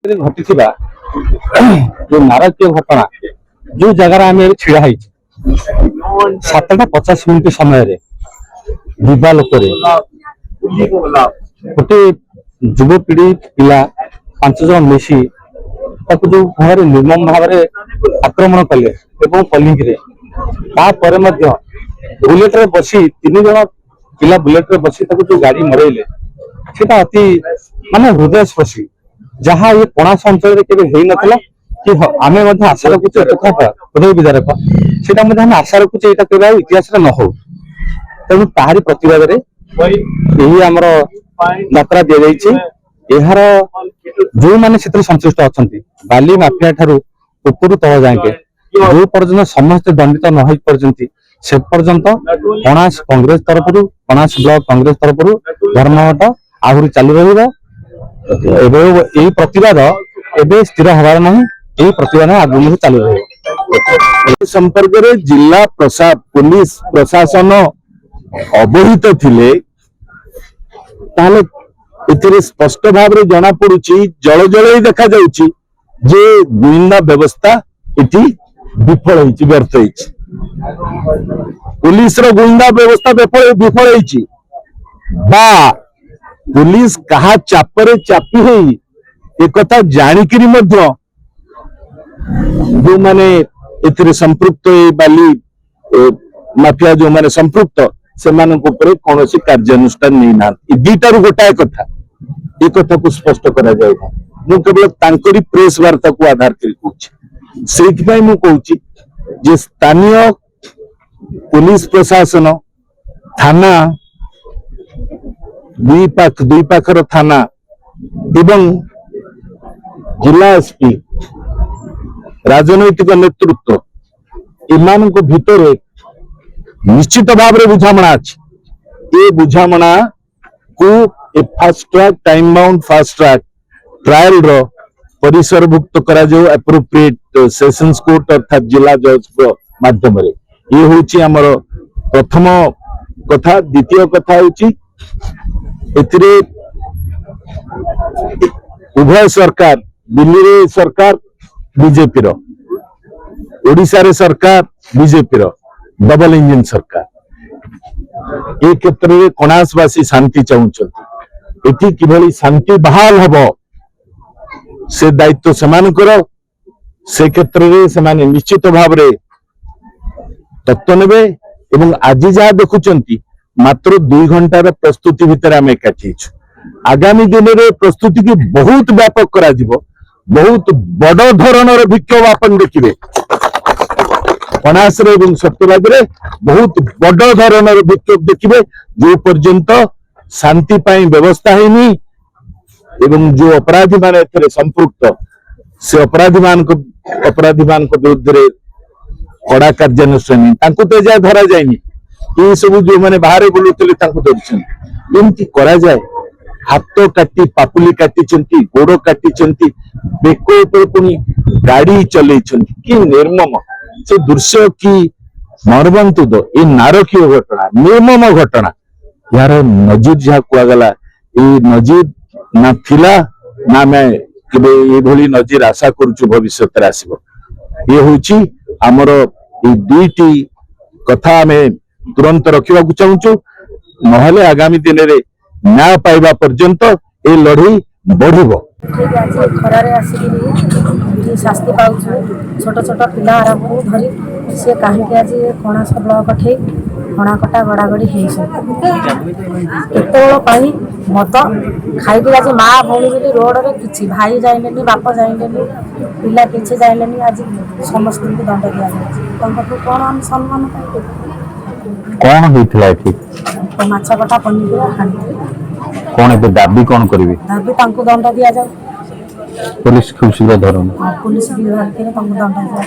ଭିତରେ ଘଟିଥିବା ଯୋଉ ନାରକୀୟ ଘଟଣା ଯୋଉ ଜାଗାରେ ଆମେ ଛିଡା ହେଇଛୁ 7:50 ସମୟରେ ଦିବା ଲୋକରେ ଗୋଟେ ଯୁବପିଢି ପିଲା 5 ଜଣ ମିଶି ତାକୁ ଯୋଉ ଭାବରେ ନିର୍ମମ ଭାବରେ ଆକ୍ରମଣ କଲେ ଏବଂ ପଲିଙ୍ଗରେ ତାପରେ ମଧ୍ୟ ବୁଲେଟରେ ବସି 3 ଜଣ ପିଲା ବୁଲେଟରେ ବସି ତାକୁ ଯୋଉ ଗାଡି ମରେଇଲେ সেটা অতি মানে হৃদয়স্পর্শী যাহা এই কণাস অঞ্চଳରେ কেবে ହେଇନଥିଲା କି ଆମେ ମଧ୍ୟ ଆଶା ରଖୁଛୁ କଥା ହୃଦୟ ବିଦାରକ ସେଟା ମଧ୍ୟ ଆମେ ଆଶା ରଖୁଛୁ ଏଇଟା କେବେ ଆଉ ଇତିହାସରେ ନ ହଉ ତେଣୁ ତାହାରି ପ୍ରତିବାଦରେ ଏହି ଆମର ଯାତ୍ରା ଦିଆଯାଇଛି ଏହାର ଯୋଉମାନେ ସେଥିରେ ସଂଶ୍ଳିଷ୍ଟ ଅଛନ୍ତି ବାଲି ମାଫିଆ ଠାରୁ ଉପରୁ ତଳ ଯାଏଁ ଯୋଉ ପର୍ଯ୍ୟନ୍ତ ସମସ୍ତେ ଦଣ୍ଡିତ ନ ହୋଇ ପାରୁଛନ୍ତି ସେ ପର୍ଯ୍ୟନ୍ତ କଣାସ କଂଗ୍ରେସ ତରଫରୁ କଣାସ ବ୍ଲକ କଂଗ୍ରେସ ତରଫରୁ ଧର୍ମଘଟ ଆହୁରି ଚାଲୁ ରହିବ ଏବେ ଏହି ପ୍ରତିବାଦ ଏବେ ସ୍ଥିର ହେବାର ନାହିଁ ଏହି ପ୍ରତିବାଦ ଆଗକୁ ଚାଲୁ ରହିବ ସମ୍ପର୍କରେ ଜିଲ୍ଲା ପୁଲିସ ପ୍ରଶାସନ ଅବহিତ ଥିଲେ ତାହେଲେ ଏଥିରେ ସ୍ପଷ୍ଟ ଭାବରେ ଜଣା ପଡୁଛି ଜଳଜଳେଇ ଦେଖାଯାଉଛି ଯେ ଗୁଇନ୍ଦା ବ୍ୟବସ୍ଥା ଏଠି ବିଫଳ ହେଇଛି ବ୍ୟର୍ଥ ହେଇଛି पुलिस गुइंदा व्यवस्था विफल होइछि बा पुलिस कहा चापरे चापी है एक कथा जानिकरी मध्य जो माने एथिरे संपृक्त बाली माफिया जो माने संपृक्त से मानक ऊपर कोनोसी कार्यानुष्ठान नहीं ना दीटारु गोटाए कथा ए कथा को स्पष्ट करा जाय मु केवल तांकरी प्रेस वार्ता को आधार करी कहूछि सेति पई मु कहूछि जे स्थानीय पुलिस प्रशासन थाना दुई पाखर थाना एवं जिला एसपी राजनैतिक नेतृत्व इन भितर निश्चित भाव बुझामणा अच्छी ये बुझामणा को fast track time bound fast track trial रो परिसरभुक्त करा जो एप्रोप्रिएट सेशंस कोर्ट अर्थात जिला जज माध्यम ये हूँ आमर प्रथम कथा द्वितीय कथा हूँ उभय सरकार दिल्ली रे सरकार बीजेपी ओडिशा रे सरकार बीजेपी डबल इंजिन सरकार ए क्षेत्र में कणासवासी शांति चाहते किभली शांति बहाल हम से दायित्व से क्षेत्र में से निश्चित भाव तत्व ने आज जहाँ देखुंट मात्र 2 घंटार प्रस्तुति भितर आम एकाठी आगामी दिन में प्रस्तुति की बहुत व्यापक करा बहुत बड़ धरणर विक्षोभ आपन देखिए कणास सत्यवाद बहुत बड़ धरणर विक्षोभ देखिए जो पर्यंत शांति व्यवस्था है जो अपराधी मान संपृक्त से अपराधी मान विरुद्ध कड़ा कार्यानुष्ठान तो जाए धरा जाए ये सब जो मैंने बाहर बुलूले धरती करा जाए हाथ काटी पापुली काटी गोड़ काटी बेक पुणी गाड़ी चल कि निर्मम से दृश्य कि मर्मन्तुद ये नारकीय घटना निर्मम घटना यार नजीद जहाँ कहगला ये नजीद ना थिला ना मैं केबे ये भली नजीर आशा करूछु भविष्य आसब ये हूँ आमर ये दुईटी कथा आम तुरंत रखा चाहूँ नहले आगामी दिन में न्याय पाइबा पर्यंत ये लड़ई बढ़ खरारे आसिक शास्ति पाऊँ छोट छोट पिला आरंभ धरी सी कहीं आज कणास ब्लक ठे हणाकटा गड़ागड़ी होतेल मद खाई आज माँ भौणी बोली रोड रे कि भाई जाइले बाप जाइले पिला किसी जाइले आज समस्त को दंड दि जाए कौन आम सम्मान पाइबे कौन होइथिला एठी माछ कटा पनीर खाई कौन ए दाबी कौन करिवे दाबी तांको दंड दिया जाए पुलिस खूब शीघ्र धरन पुलिस भी धरके तांको दंड दिया